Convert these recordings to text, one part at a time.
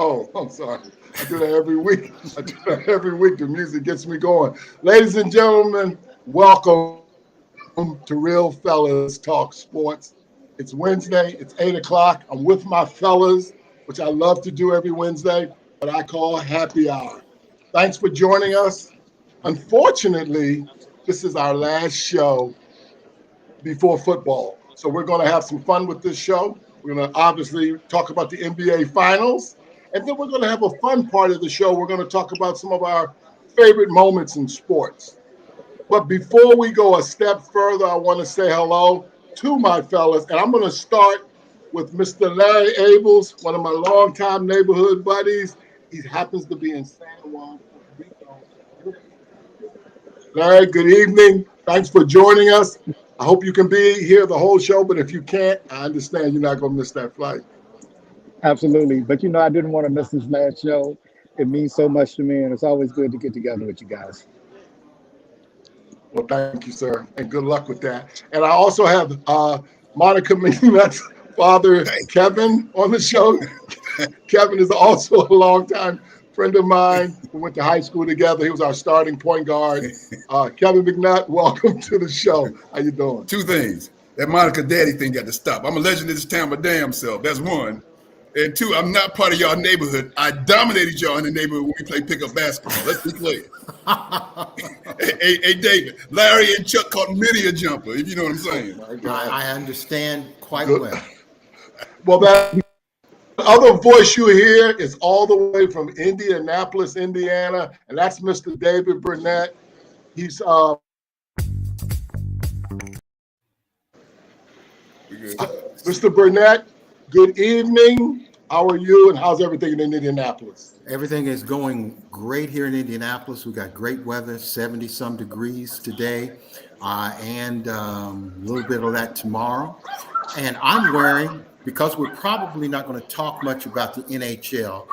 Oh, I'm sorry. I do that every week. The music gets me going. Ladies and gentlemen, welcome to Real Fellas Talk Sports. It's Wednesday. It's 8 o'clock. I'm with my fellas, which I love to do every Wednesday, what I call happy hour. Thanks for joining us. Unfortunately, this is our last show before football. So we're going to have some fun with this show. We're going to obviously talk about the NBA Finals. And then we're going to have a fun part of the show. We're going to talk about some of our favorite moments in sports. But before we go a step further, I want to say hello to my fellas. And I'm going to start with Mr. Larry Abels, one of my longtime neighborhood buddies. He happens to be in San Juan, Puerto Rico. Larry, good evening. Thanks for joining us. I hope you can be here the whole show, but if you can't, I understand you're not going to miss that flight. Absolutely. But I didn't want to miss this last show. It means so much to me, and it's always good to get together with you guys. Well, thank you, sir, and good luck with that. And I also have Monica McNutt's father, Kevin, on the show. Kevin is also a longtime friend of mine. We went to high school together. He was our starting point guard. Kevin McNutt, welcome to the show. How you doing? Two things. That Monica daddy thing got to stop. I'm a legend of this town, my damn self. That's one. And two, I'm not part of y'all neighborhood. I dominated y'all in the neighborhood when we played pickup basketball. Let's be clear. hey, David, Larry and Chuck caught many a jumper, if you know what I'm saying. I understand quite well. Well, that other voice you hear is all the way from Indianapolis, Indiana, and that's Mr. David Burnett. He's Mr. Burnett, good evening. How are you, and how's everything in Indianapolis? Everything is going great here in Indianapolis. We got great weather, 70-some degrees today, and a little bit of that tomorrow. And I'm wearing, because we're probably not going to talk much about the NHL,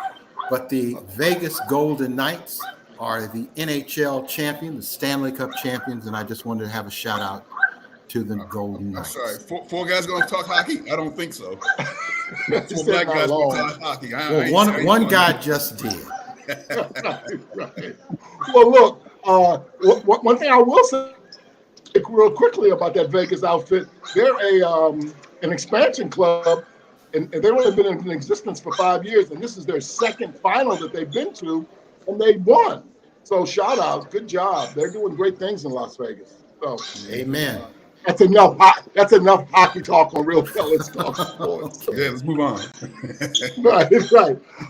but the Vegas Golden Knights are the NHL champion, the Stanley Cup champions, and I just wanted to have a shout out to the Golden Knights. I'm sorry, four guys going to talk hockey? I don't think so. Four black guys going to talk hockey. Well, one guy just did. Right. Well, look, one thing I will say real quickly about that Vegas outfit, they're an expansion club, and they've only been in existence for 5 years, and this is their second final that they've been to, and they won. So shout out, good job. They're doing great things in Las Vegas. So, amen. That's enough hockey talk on Real Fellas Talk Sports. Yeah, let's move on. Right.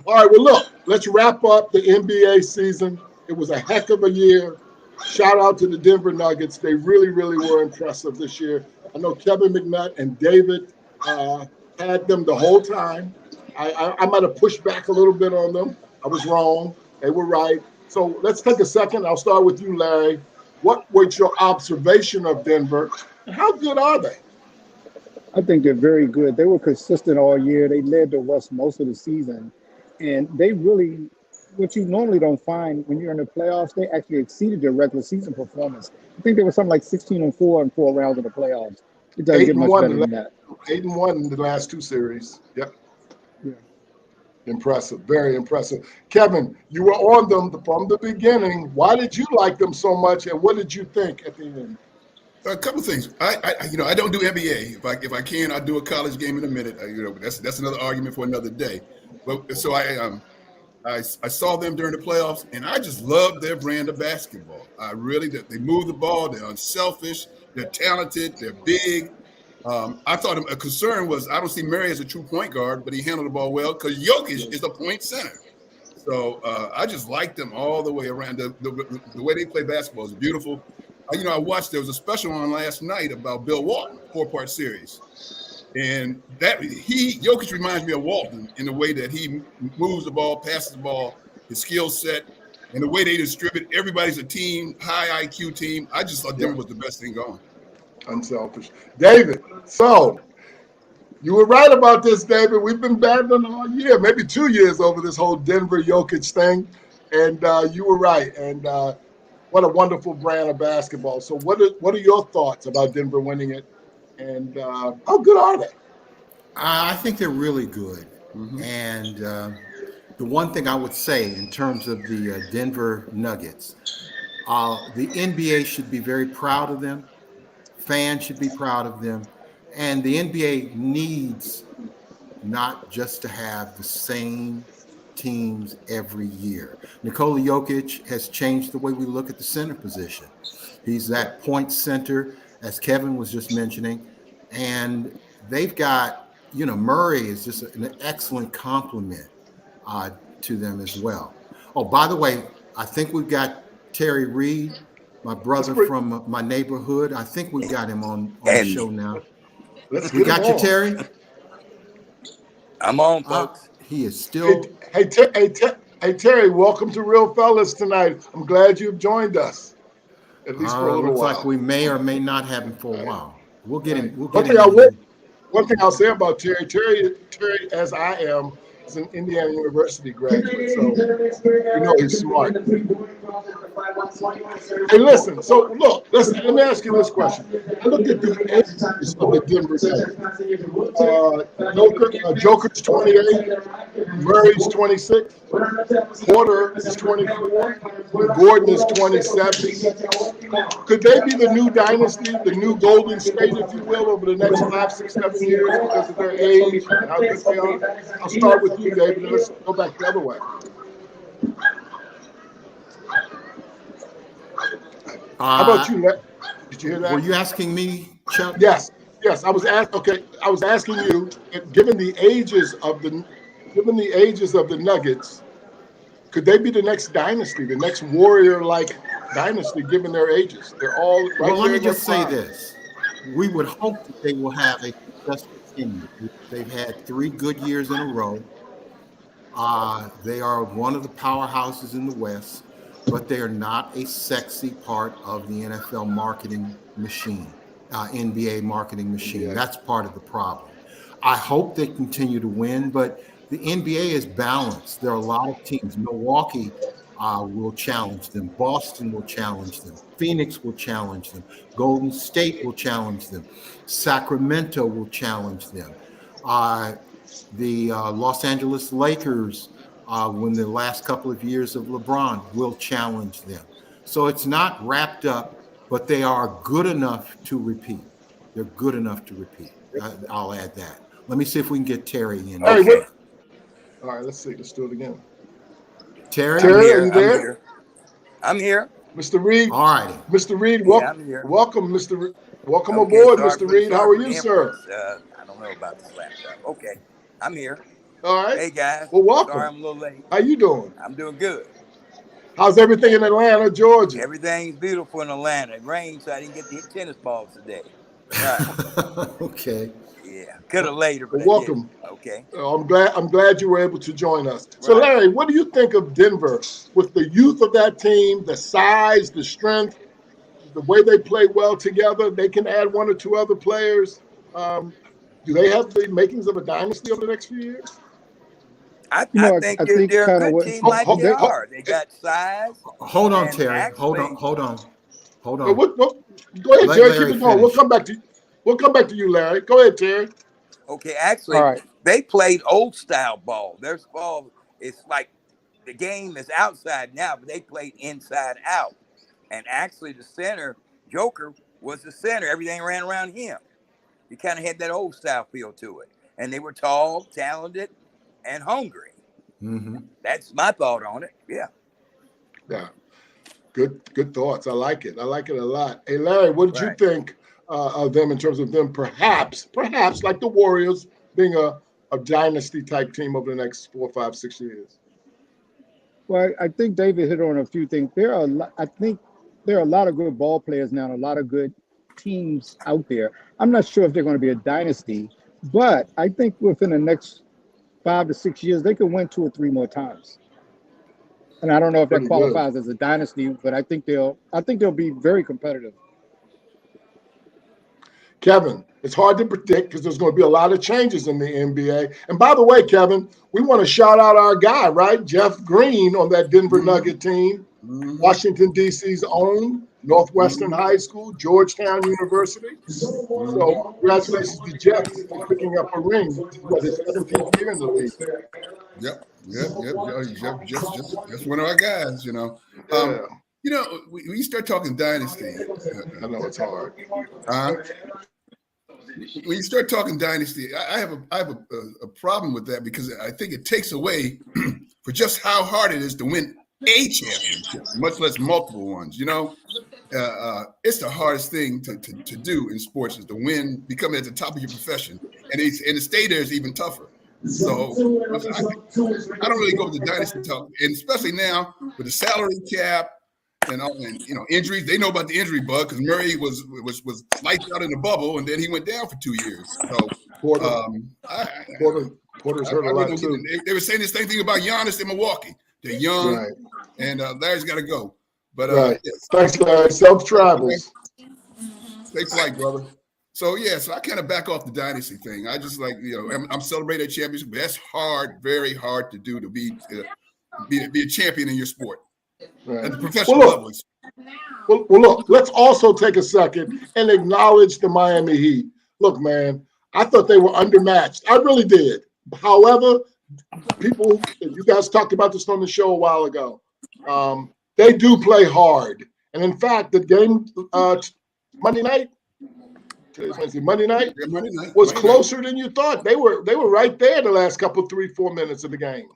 All right, well, look, let's wrap up the NBA season. It was a heck of a year. Shout out to the Denver Nuggets. They really, really were impressive this year. I know Kevin McNutt and David had them the whole time. I might have pushed back a little bit on them. I was wrong. They were right. So let's take a second. I'll start with you, Larry. What was your observation of Denver, and how good are they? I think they're very good. They were consistent all year. They led the West most of the season. And they really, what you normally don't find when you're in the playoffs, they actually exceeded their regular season performance. I think they were something like 16-4 in 4 rounds of the playoffs. It doesn't get much better than that. 8-1 in the last 2 series. Yep. Yeah. Impressive. Very impressive. Kevin, you were on them from the beginning. Why did you like them so much, and what did you think at the end? A couple of things. I don't do NBA. If I can, I'll do a college game in a minute. That's another argument for another day. But so I saw them during the playoffs, and I just loved their brand of basketball. They move the ball. They're unselfish. They're talented. They're big. I thought a concern was I don't see Murray as a true point guard, but he handled the ball well because Jokic is a point center. So I just liked them all the way around. The way they play basketball is beautiful. I watched, there was a special on last night about Bill Walton, 4-part series. And Jokic reminds me of Walton in the way that he moves the ball, passes the ball, his skill set, and the way they distribute. Everybody's a team, high IQ team. I just thought Denver was the best thing going. Unselfish. David, so you were right about this, David. We've been battling all year, maybe 2 years over this whole Denver Jokic thing. And you were right. And what a wonderful brand of basketball. So what are your thoughts about Denver winning it? And how good are they? I think they're really good. Mm-hmm. And the one thing I would say in terms of the Denver Nuggets, the NBA should be very proud of them. Fans should be proud of them. And the NBA needs not just to have the same teams every year. Nikola Jokic has changed the way we look at the center position. He's that point center, as Kevin was just mentioning. And they've got, Murray is just an excellent complement to them as well. Oh, by the way, I think we've got Terry Reed, my brother from my neighborhood. I think we've got him on the show now. We got you, Terry? I'm on, folks. He is still. Hey, Terry, welcome to Real Fellas tonight. I'm glad you've joined us, at least for a little looks while. like we may or may not have him for a while. We'll get him. One thing I'll say about Terry, as I am, is an Indiana University graduate, so he's smart. Hey, listen. So look, let me ask you this question. I looked at the ages of the Denver team. Joker's 28, Murray's 26, Porter is 24, Gordon is 27. Could they be the new dynasty, the new Golden State, if you will, over the next 5, 6, 7 years because of their age and how good they are? I'll start with you, David, and let's go back the other way. How about you, Matt? Did you hear that? Were you asking me, Chuck? Yes. I was asking you, given the ages of the Nuggets, could they be the next dynasty, the next Warrior-like dynasty, given their ages? They're all right. Well, let me just say this: we would hope that they will have a successful team. They've had 3 good years in a row. They are one of the powerhouses in the West, but they are not a sexy part of the NFL marketing machine, NBA marketing machine. Yeah. That's part of the problem. I hope they continue to win, but the NBA is balanced. There are a lot of teams. Milwaukee will challenge them. Boston will challenge them. Phoenix will challenge them. Golden State will challenge them. Sacramento will challenge them. The Los Angeles Lakers, when the last couple of years of LeBron, will challenge them. So it's not wrapped up, but they are good enough to repeat. They're good enough to repeat. I'll add that. Let me see if we can get Terry in. Okay. All right, let's see. Let's do it again. Terry, are you there? I'm here. Mr. Reed. All righty. Mr. Reed, I'm here. welcome, Mr. Reed. Welcome aboard, Mr. Reed. How are you, sir? I don't know about this laptop. Okay, I'm here. All right. Hey, guys. Well, welcome. Sorry I'm a little late. How you doing? I'm doing good. How's everything in Atlanta, Georgia? Everything's beautiful in Atlanta. It rained, so I didn't get to hit tennis balls today. Right. Okay. Yeah, could have later, but welcome. Okay. I'm glad you were able to join us. So, Larry, what do you think of Denver with the youth of that team, the size, the strength, the way they play well together? They can add 1 or 2 other players. Do they have the makings of a dynasty over the next few years? I think they're a good team like they are. They got size. Hold on, Terry. Actually, hold on. Go ahead, Terry. Keep it going. We'll come back to you, Larry. Go ahead, Terry. Okay, actually, they played old style ball. Their ball is like the game is outside now, but they played inside out. And actually, the center, Joker, was the center. Everything ran around him. He kind of had that old style feel to it. And they were tall, talented, and hungry. Mm-hmm. That's my thought on it. Yeah. Yeah. Good thoughts. I like it. I like it a lot. Hey, Larry, what did you think them in terms of them perhaps like the Warriors being a dynasty type team over the next 4, 5, 6 years? Well, I think David hit on a few things. I think there are a lot of good ball players now, and a lot of good teams out there. I'm not sure if they're going to be a dynasty, but I think within the next 5 to 6 years, they could win 2 or 3 more times. And I don't know if that Pretty good. qualifies as a dynasty, but I think they'll be very competitive. Kevin, it's hard to predict because there's going to be a lot of changes in the NBA. And by the way, Kevin, we want to shout out our guy, right? Jeff Green on that Denver Nugget team, Washington, D.C.'s own, Northwestern High School, Georgetown University. So congratulations to Jeff for picking up a ring. What, his 17th year in the league? Yep. Just one of our guys, Yeah. When you start talking dynasty, I know it's hard. When you start talking dynasty, I have a problem with that because I think it takes away for just how hard it is to win a championship, much less multiple ones. It's the hardest thing to do in sports is to win, become at the top of your profession, and to stay there is even tougher. So I don't really go with the dynasty talk, and especially now with the salary cap and injuries. They know about the injury bug because Murray was lights out in the bubble, and then he went down for 2 years. So Porter's hurt a lot too. They were saying the same thing about Giannis in Milwaukee. They're young, Right. and Larry's got to go. But Right. yes. Thanks, Larry. Self travels. Stay polite, brother. So I kind of back off the dynasty thing. I just I'm celebrating a championship, but that's hard, very hard to do to be a champion in your sport. Right. At the professional level. Well, look, let's also take a second and acknowledge the Miami Heat. Look, man, I thought they were undermatched. I really did. However, you guys talked about this on the show a while ago. They do play hard. And in fact, the game Monday night was closer than you thought. They were right there the last couple, 3-4 minutes of the game.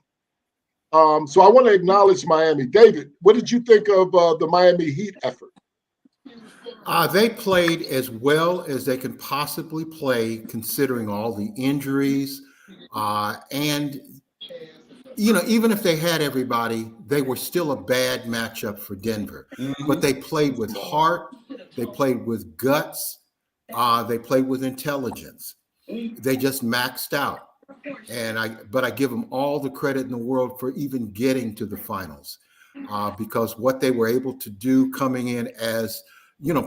So I want to acknowledge Miami. David, what did you think of the Miami Heat effort? They played as well as they can possibly play, considering all the injuries. And, even if they had everybody, they were still a bad matchup for Denver. Mm-hmm. But they played with heart. They played with guts. They played with intelligence. They just maxed out. But I give them all the credit in the world for even getting to the finals, because what they were able to do coming in as,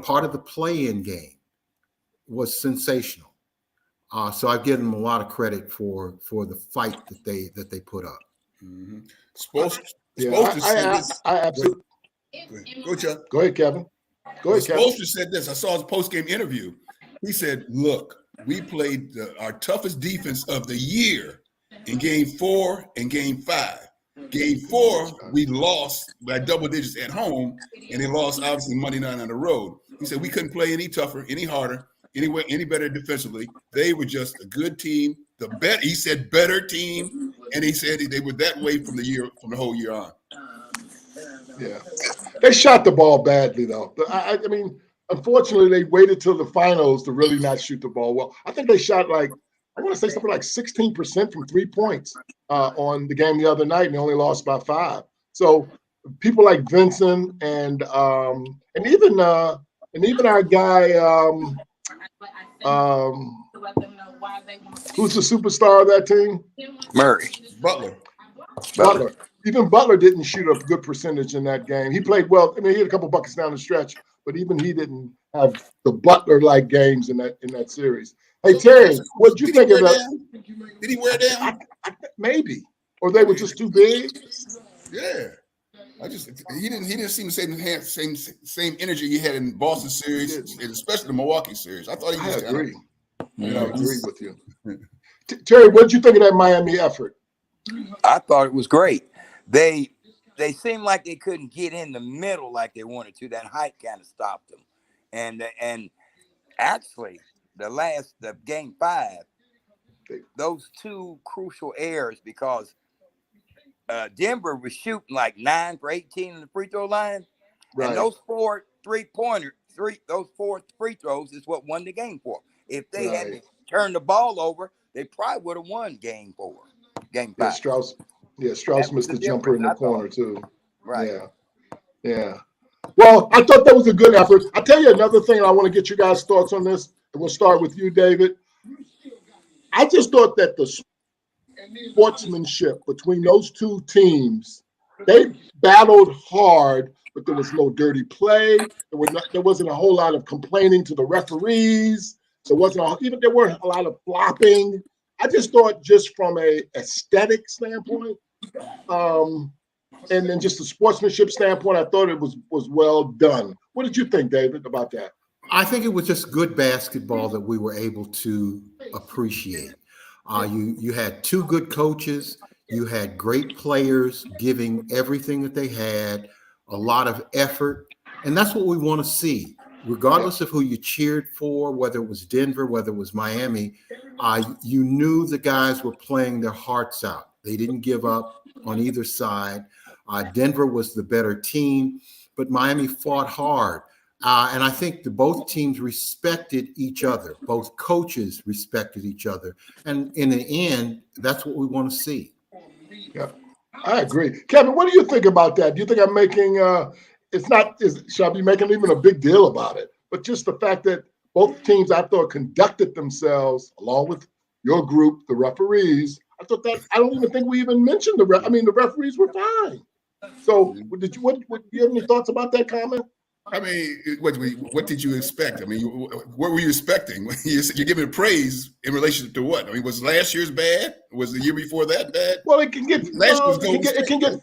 part of the play-in game was sensational. So I give them a lot of credit for the fight that they put up. Mm-hmm. I absolutely. Go, Chuck. Go ahead, Kevin. Spoelstra said this. I saw his post-game interview. He said, "Look, we played our toughest defense of the year in Game 4 and Game 5. Game 4, we lost by double digits at home, and they lost obviously Monday night on the road." He said we couldn't play any tougher, any harder, any better defensively. They were just a good team. He said better team, and he said they were that way from the whole year on. Yeah, they shot the ball badly though. I mean, unfortunately, they waited till the finals to really not shoot the ball well. I think they shot I want to say something like 16% from 3 points on the game the other night, and they only lost by 5. So people like Vincent and even our guy who's the superstar of that team? Murray. Butler. Even Butler didn't shoot a good percentage in that game. He played well. I mean, he had a couple buckets down the stretch, but even he didn't have the Butler-like games in that series. Hey, Terry, what did you think of that? Did he wear down? Maybe. Or they were just too big? Yeah. He didn't seem the same energy he had in Boston series, and especially the Milwaukee series. I thought he was agree. I agree with you. Terry, what did you think of that Miami effort? I thought it was great. They seemed like they couldn't get in the middle like they wanted to. That height kind of stopped them. And actually, the Game 5, those 2 crucial errors, because Denver was shooting like 9 for 18 in the free throw line, right. And those 4 3-pointers those 4 free throws is what won the game for. If they Right. hadn't turned the ball over, they probably would have won game 4, game 5. Strauss That was missed the the jumper difference, in the I thought. corner too. Right. Yeah. Well, I thought that was a good effort. I'll tell you another thing, and I want to get you guys' thoughts on this. And we'll start with you, David. I just thought that the sportsmanship between those two teams, they battled hard, but there was no dirty play. There wasn't a whole lot of complaining to the referees. There weren't a lot of flopping. I just thought, just from a aesthetic standpoint, and then just a sportsmanship standpoint, I thought it was well done. What did you think, David, about that? I think it was just good basketball that we were able to appreciate. You had 2 good coaches. You had great players giving everything that they had, a lot of effort. And that's what we want to see, regardless of who you cheered for, whether it was Denver, whether it was Miami. You knew the guys were playing their hearts out. They didn't give up on either side. Denver was the better team, but Miami fought hard. And I think both teams respected each other. Both coaches respected each other. And in the end, that's what we want to see. Yeah, I agree. Kevin, what do you think about that? Do you think I'm making should I be making even a big deal about it? But just the fact that both teams, I thought, conducted themselves, along with your group, the referees. I don't even think we even mentioned the referees were fine. So do you have any thoughts about that comment? I mean, what did you expect? I mean, what were you expecting? You're giving praise in relation to what? I mean, was last year's bad? Was the year before that bad? Well, it can get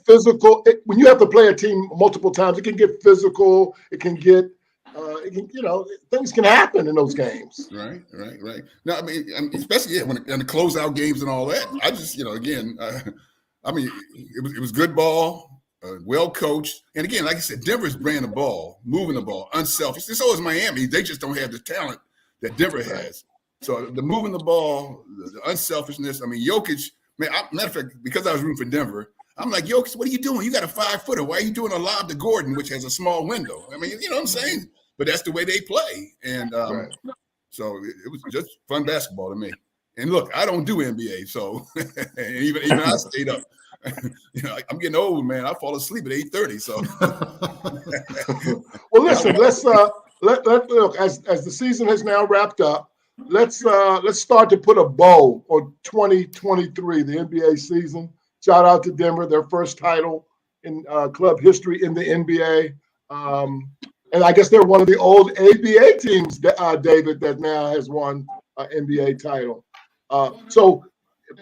physical. When you have to play a team multiple times, it can get physical. Things can happen in those games. Right. No, I mean, especially when the closeout games and all that. I just, again, it was good ball. Well coached, and again, like I said, Denver's brand of ball, moving the ball, unselfish. And so is Miami. They just don't have the talent that Denver has. So the moving the ball, the unselfishness. I mean, Jokic. Man, matter of fact, because I was rooting for Denver, I'm like, Jokic, what are you doing? You got a 5-footer. Why are you doing a lob to Gordon, which has a small window? I mean, you know what I'm saying? But that's the way they play, and so it was just fun basketball to me. And look, I don't do NBA, so and even I stayed up. I'm getting old, man. I fall asleep at 8:30. So, well, listen. Let's look as the season has now wrapped up. Let's start to put a bow on 2023, the NBA season. Shout out to Denver, their first title in club history in the NBA, and I guess they're one of the old ABA teams, David, that now has won an NBA title. So.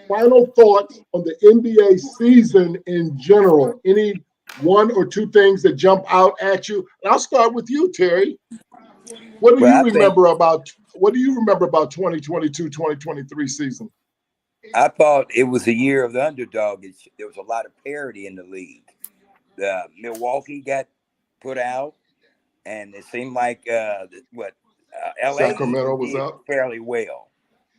Final thoughts on the NBA season in general. Any 1 or 2 things that jump out at you? And I'll start with you, Terry. What do you remember about 2022-2023 season? I thought it was a year of the underdog. There was a lot of parity in the league. Milwaukee got put out, and it seemed like LA Sacramento was up fairly well.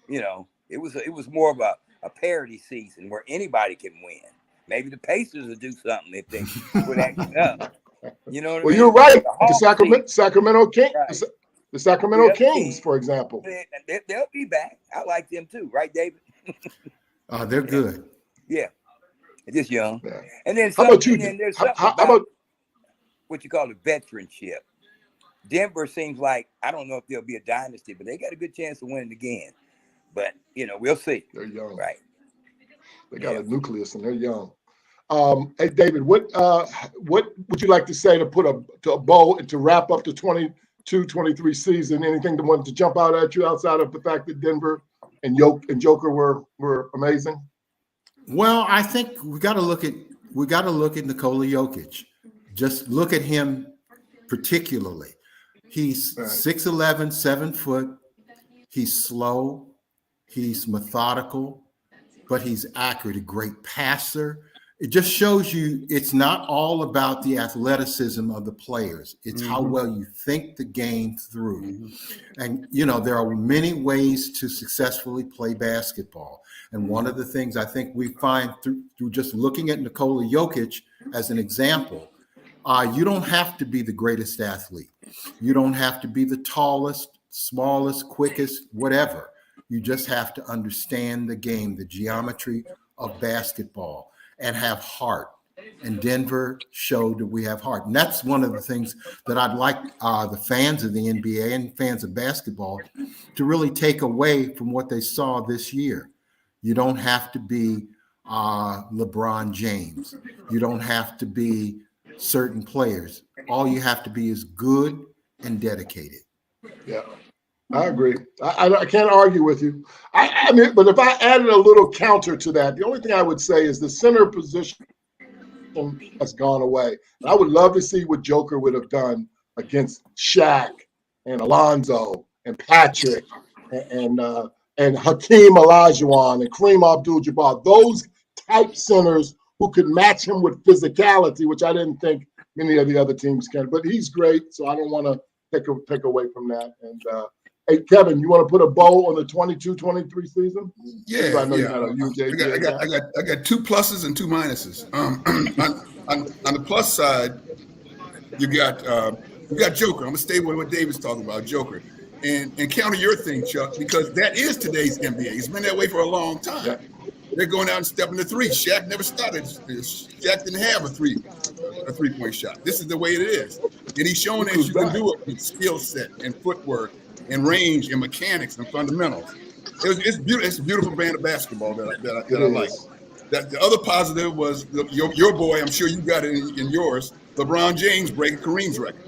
It was more of a parity season where anybody can win. Maybe the Pacers will do something if they put action up. You know what I mean? You're right. The Sacramento Kings, right. The Sacramento Kings, for example. They'll be back. I like them too, right, David? They're good. Yeah, they're just young. Yeah. And then how about you? There's how about what you call the veteranship? Denver seems like, I don't know if they'll be a dynasty, but they got a good chance of winning again. But we'll see. They're young, right? They got a nucleus, and they're young. Hey, David, what would you like to say to put a bow and to wrap up the 22-23 season? Anything that wanted to jump out at you outside of the fact that Denver and Joker were amazing? Well, I think we got to look at Nikola Jokic. Just look at him particularly. He's 6'11", 7 foot. He's slow. He's methodical, but he's accurate, a great passer. It just shows you it's not all about the athleticism of the players. It's how well you think the game through. And, there are many ways to successfully play basketball. And one of the things I think we find through just looking at Nikola Jokic as an example, you don't have to be the greatest athlete. You don't have to be the tallest, smallest, quickest, whatever. You just have to understand the game, the geometry of basketball, and have heart. And Denver showed that we have heart. And that's one of the things that I'd like the fans of the NBA and fans of basketball to really take away from what they saw this year. You don't have to be LeBron James. You don't have to be certain players. All you have to be is good and dedicated. Yeah, I agree. I can't argue with you. I mean, but if I added a little counter to that, the only thing I would say is the center position has gone away. And I would love to see what Joker would have done against Shaq and Alonzo and Patrick and Hakeem Olajuwon and Kareem Abdul-Jabbar. Those type centers who could match him with physicality, which I didn't think many of the other teams can. But he's great, so I don't want to take away from that. And hey, Kevin, you want to put a bow on the 22-23 season? Yeah, I know yeah. you're not a UJ. I got 2 pluses and 2 minuses. On the plus side, you got Joker. I'm gonna stay with what David's talking about, Joker, and counter your thing, Chuck, because that is today's NBA. It's been that way for a long time. Yeah. They're going out and stepping the three. Shaq never started. Shaq didn't have a three-point shot. This is the way it is, and he's showing that you can do it with skill set and footwork and range and mechanics and fundamentals. It's beautiful. It's a beautiful brand of basketball that I like. That the other positive was your boy. I'm sure you got it in yours. LeBron James breaking Kareem's record.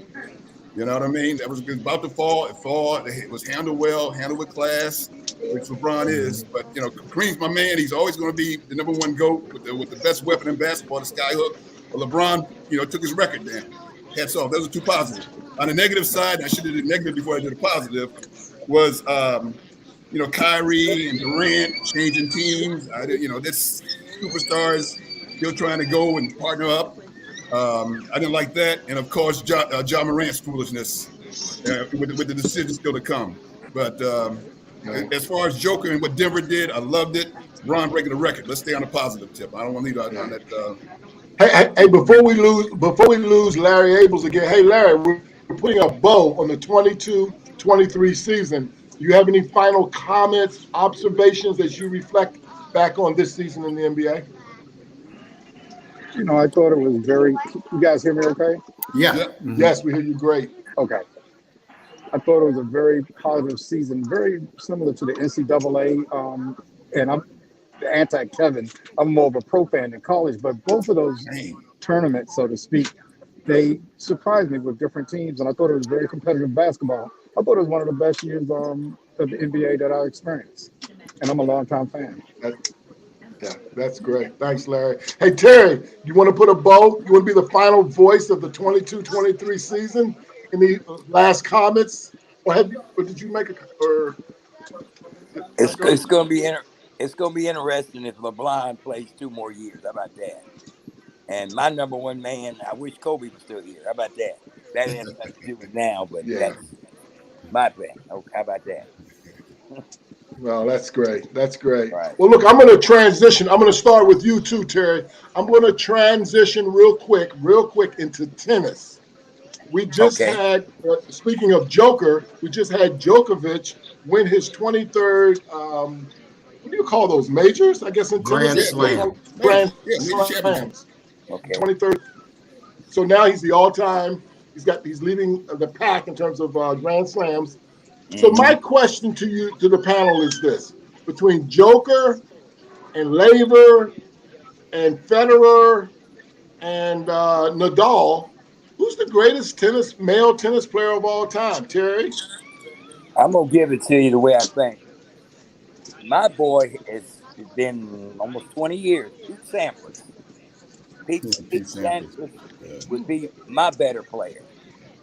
You know what I mean? That was about to fall. It was handled well, handled with class, which LeBron is. But you know, Kareem's my man. He's always going to be the number one GOAT with the best weapon in basketball, the skyhook. But LeBron, took his record down. Hats off. Those are 2 positives. On the negative side, I should have did negative before I did a positive. Was Kyrie and Durant changing teams. This superstars still trying to go and partner up. I didn't like that, and of course, Ja Morant's foolishness with the decision still to come. But as far as Joker and what Denver did, I loved it. Ron breaking the record. Let's stay on the positive tip. I don't want to leave out on that. Hey, before we lose Larry Abels again. Hey, Larry, we're putting a bow on the 22-23 season. Do you have any final comments, observations as you reflect back on this season in the NBA? I thought it was very. You guys hear me okay? Yeah. Mm-hmm. Yes, we hear you great. Okay. I thought it was a very positive season, very similar to the NCAA. And I'm the anti-Kevin. I'm more of a pro fan in college, but both of those tournaments, so to speak, they surprised me with different teams, and I thought it was very competitive basketball. I thought it was one of the best years of the NBA that I experienced, and I'm a longtime fan. Yeah, that's great. Thanks, Larry. Hey, Terry, you want to put a bow? You want to be the final voice of the 22-23 season? Any last comments? Or did you make It's going to be interesting if LeBron plays 2 more years. How about that? And my number one man, I wish Kobe was still here. How about that? That has nothing to do with now, but that's my thing. Okay, how about that? Well, that's great. That's great. Right. Well, look, I'm going to transition. I'm going to start with you too, Terry. I'm going to transition real quick into tennis. We just had, speaking of Joker, we just had Djokovic win his 23rd, what do you call those, majors? I guess in Grand tennis. Slam. Grand Slams. Okay. 23rd. So now he's the all-time. He's leading the pack in terms of Grand Slams. So my question to you, to the panel, is this: between Joker and Laver and Federer and Nadal, who's the greatest male tennis player of all time? Terry? I'm gonna give it to you the way I think. My boy has been almost 20 years. Pete Sampras. Pete Sampras would be my better player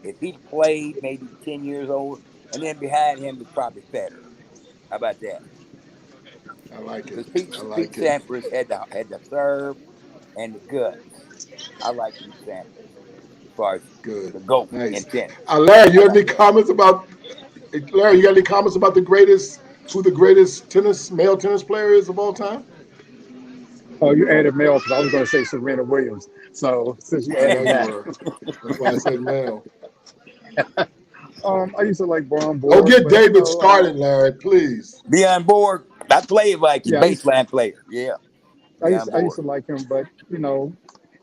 if he played maybe 10 years old. And then behind him is probably Federer. How about that? I like it. Because Pete Sampras had the serve and the guts. I like Pete Sampras as far as the GOAT in tennis. Larry, you have any comments about who the greatest male tennis player is of all time? Oh, you added male because I was going to say Serena Williams. So since you added that. That's why I said male. I used to like Brown Don't Board, get but David started, Larry, please. Be on board. I play like a yeah, baseline player. Yeah, be on I used board. to like him, but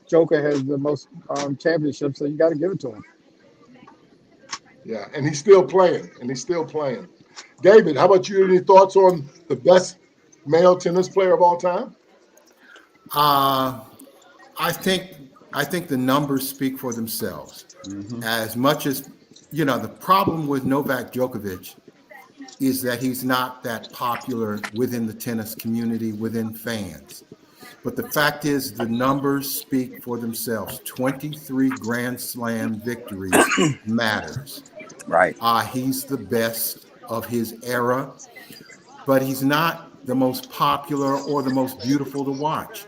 Joker has the most championships, so you got to give it to him. Yeah, and he's still playing, David, how about you? Any thoughts on the best male tennis player of all time? Uh, I think I think the numbers speak for themselves. Mm-hmm. As much as the problem with Novak Djokovic is that he's not that popular within the tennis community, within fans. But the fact is, the numbers speak for themselves. 23 Grand Slam victories matters. Right. He's the best of his era, but he's not the most popular or the most beautiful to watch.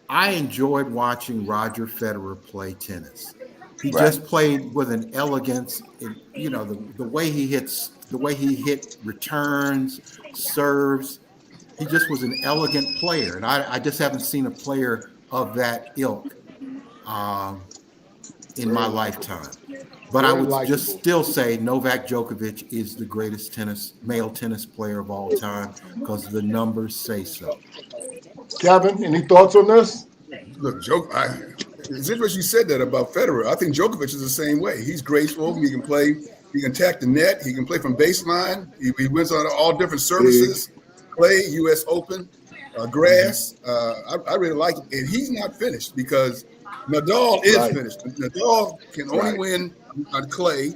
I enjoyed watching Roger Federer play tennis. He Right. just played with an elegance in, the way he hits, the way he hit returns, serves. He just was an elegant player. And I just haven't seen a player of that ilk um, in my Very likable. lifetime. But I Very would just likable. still say Novak Djokovic is the greatest male tennis player of all time because the numbers say so. Kevin, any thoughts on this? Look, it's interesting you said that about Federer. I think Djokovic is the same way. He's graceful. He can play. He can attack the net. He can play from baseline. He wins on all different Big. surfaces. Clay, U.S. Open, grass. I really like it. And he's not finished because Nadal is Right. finished. Nadal can only Right. win on clay.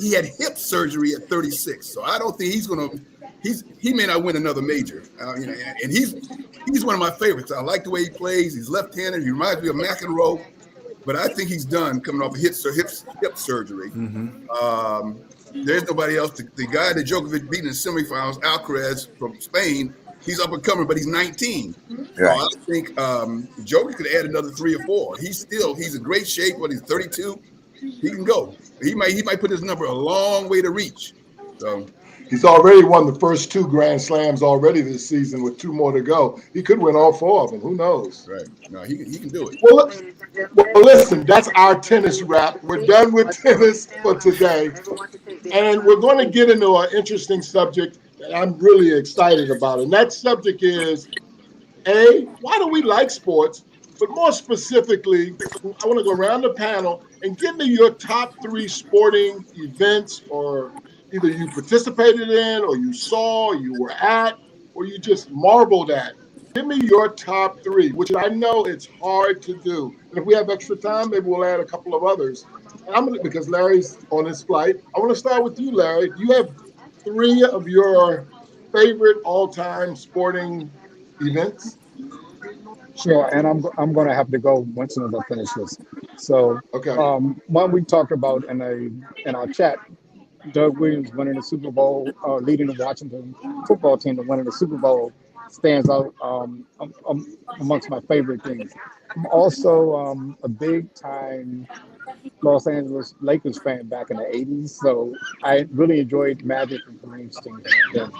He had hip surgery at 36, so I don't think he's going to. He may not win another major. And he's one of my favorites. I like the way he plays. He's left-handed. He reminds me of McEnroe, but I think he's done coming off of hip surgery. Mm-hmm. There's nobody else. The guy that Djokovic beat in the semifinals, Alcaraz from Spain, he's up and coming, but he's 19. So Right. I think Djokovic could add another 3 or 4. He's in great shape, but he's 32. He can go. He might put his number a long way to reach. So He's already won the first 2 Grand Slams already this season with 2 more to go. He could win all 4 of them. Who knows? right. No, he can do it. Well, listen, that's our tennis wrap. We're done with tennis for today. And we're going to get into an interesting subject that I'm really excited about. And that subject is, why do we like sports? But more specifically, I want to go around the panel and give me your top 3 sporting events, or either you participated in, or you saw, or you were at, or you just marveled at. Give me your top 3, which I know it's hard to do. And if we have extra time, maybe we'll add a couple of others. And because Larry's on his flight, I want to start with you, Larry. Do you have 3 of your favorite all-time sporting events? Sure, and I'm going to have to go once as I finish this. So, Okay. one we talked about in our chat, Doug Williams winning the Super Bowl, leading the Washington football team to winning the Super Bowl, stands out amongst my favorite things. I'm also a big time Los Angeles Lakers fan back in the 80s, so I really enjoyed Magic and Kareem's team back then.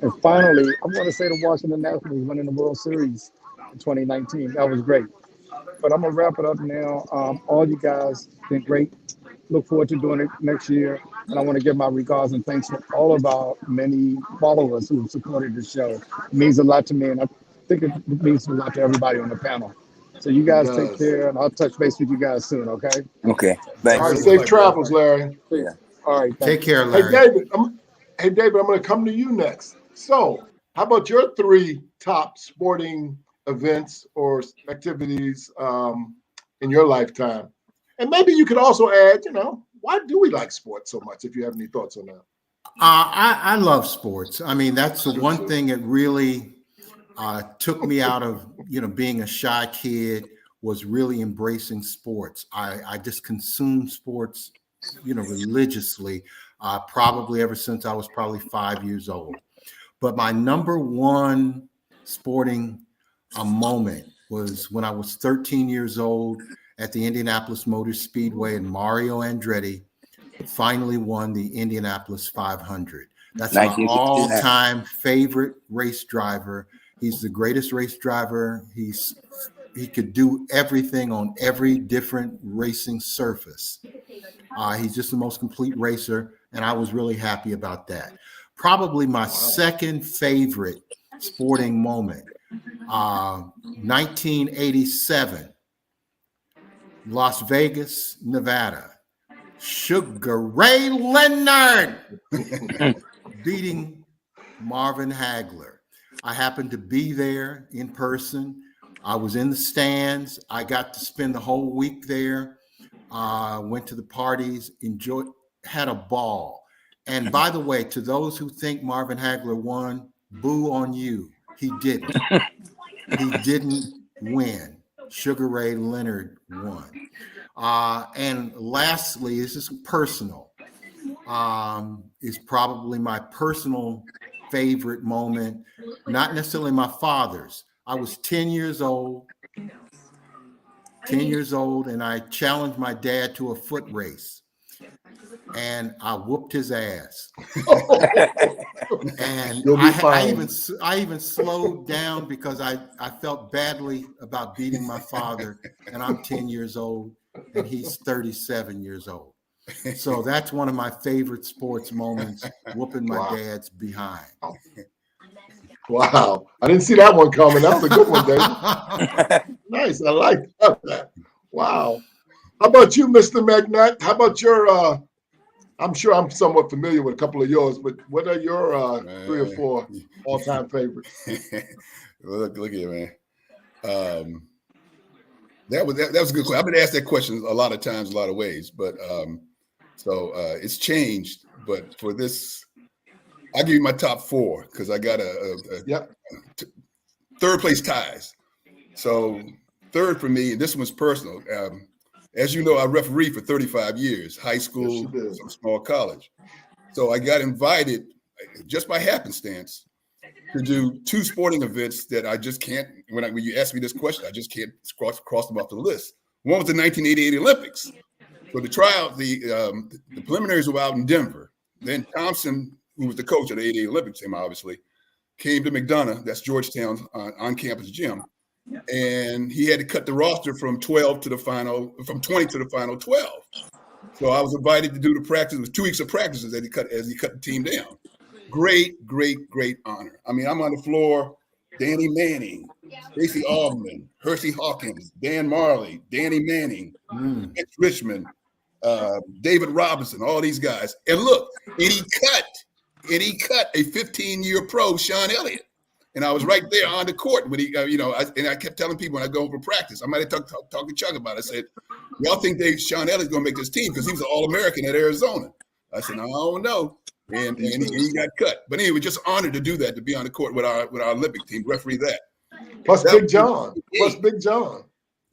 And finally, I'm going to say the Washington Nationals winning the World Series in 2019. That was great. But I'm going to wrap it up now. All you guys been great. Look forward to doing it next year. And I want to give my regards and thanks to all of our many followers who have supported the show. It means a lot to me, and I think it means a lot to everybody on the panel. So you It guys take does. care, and I'll touch base with you guys soon, okay? Okay. All Thanks. right, safe travels, Larry. Yeah. All right, Take thanks. care, Hey, Larry. David. I'm going to come to you next. So, how about your 3 top sporting events or activities in your lifetime? And maybe you could also add, why do we like sports so much, if you have any thoughts on that? I love sports. I mean, that's the I do one too. thing that really took me out of being a shy kid, was really embracing sports. I just consumed sports religiously, probably ever since I was probably 5 years old. But my number one sporting moment was when I was 13 years old at the Indianapolis Motor Speedway, and Mario Andretti finally won the Indianapolis 500. That's my 1969. all-time favorite race driver. He's the greatest race driver. He's could do everything on every different racing surface. He's just the most complete racer, and I was really happy about that. Probably my second favorite sporting moment, 1987, Las Vegas, Nevada. Sugar Ray Leonard beating Marvin Hagler. I happened to be there in person. I was in the stands. I got to spend the whole week there. Went to the parties, enjoyed, had a ball. And by the way, to those who think Marvin Hagler won, boo on you. He didn't. He didn't win. Sugar Ray Leonard won. And lastly, this is personal. Is probably my personal favorite moment, not necessarily my father's. I was 10 years old, and I challenged my dad to a foot race, and I whooped his ass. And I even slowed down because I felt badly about beating my father, and I'm 10 years old, and he's 37 years old. So that's one of my favorite sports moments, whooping my dad's behind. Wow. I didn't see that one coming. That was a good one, David. Nice. I like that. Wow. How about you, Mr. McNutt? How about your, I'm sure I'm somewhat familiar with a couple of yours, but what are your 3 or 4 all-time favorites? Look here, man. That was a good question. I've been asked that question a lot of times, a lot of ways, but so it's changed. But for this, I'll give you my top 4 because I got third place ties. So third for me, and this one's personal. As you know, I refereed for 35 years, high school, some small college. So I got invited just by happenstance to do 2 sporting events that I just can't, when you ask me this question, I just can't cross them off the list. One was the 1988 Olympics. So the tryout, the preliminaries were out in Denver. Then Thompson, who was the coach of the 88 Olympics team, obviously, came to McDonough, that's Georgetown's on-campus gym, and he had to cut the roster from 12 to the final, from 20 to the final 12. So I was invited to do the practice. It was 2 weeks of practices as he cut the team down. Great honor. I mean, I'm on the floor, Danny Manning, Stacey Augmon, Hersey Hawkins, Dan Marley, Danny Manning, Mitch Richmond, David Robinson, all these guys. And look, and he cut a 15-year pro, Sean Elliott. And I was right there on the court when he, and I kept telling people when I go over practice, I might have talked to Chuck about it. I said, y'all think Sean Elliott's going to make this team because he was an All-American at Arizona. I said, no, I don't know. And he got cut. But anyway, just honored to do that, to be on the court with our Olympic team, referee that. Plus Big John.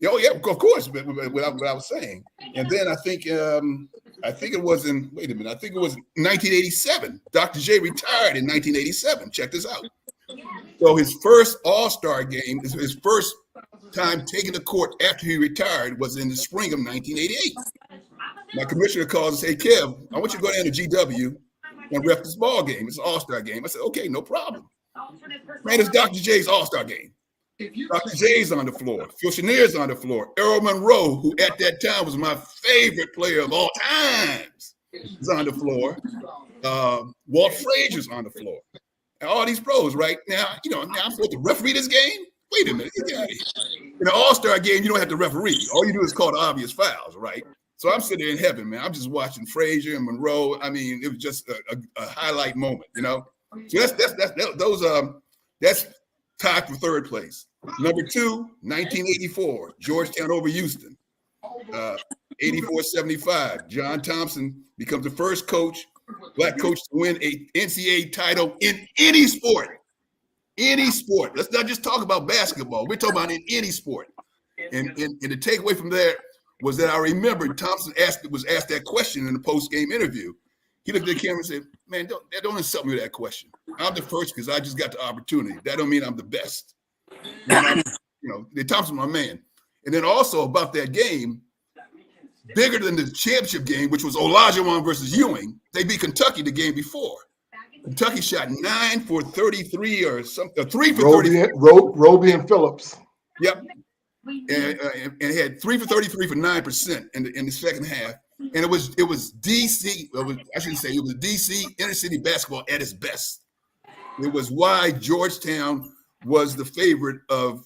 Oh yeah, of course. What I was saying, and then I think it was in. Wait a minute. I think it was 1987. Dr. J retired in 1987. Check this out. So his first All-Star game, his first time taking the court after he retired, was in the spring of 1988. My commissioner calls and says, "Hey Kev, I want you to go down to GW and ref this ball game. It's an All-Star game." I said, "Okay, no problem." Man, it's Dr. J's All-Star game. Dr. J's on the floor. Phil Chenier's on the floor. Errol Monroe, who at that time was my favorite player of all times, is on the floor. Walt Frazier's on the floor. And all these pros, right? Now, now I'm supposed to referee this game? Wait a minute. Get out of here. In an All-Star game, you don't have to referee. All you do is call the obvious fouls, right? So I'm sitting there in heaven, man. I'm just watching Frazier and Monroe. I mean, it was just a highlight moment, So that's tied for third place. Number 2, 1984, Georgetown over Houston. 84-75, John Thompson becomes the first black coach to win a NCAA title in any sport. Any sport. Let's not just talk about basketball. We're talking about in any sport. And the takeaway from there was that I remembered Thompson was asked that question in the post-game interview. He looked at the camera and said, "Man, don't insult me with that question. I'm the first because I just got the opportunity. That don't mean I'm the best." Thompson's my man. And then also about that game, bigger than the championship game, which was Olajuwon versus Ewing, they beat Kentucky the game before. Kentucky shot 9 for 33 or something, 3 for 33. Roby and Phillips. Yep. and it had 3 for 33 for 9% in the second half. And it was DC. I shouldn't say it was DC inner city basketball at its best. It was why Georgetown was the favorite of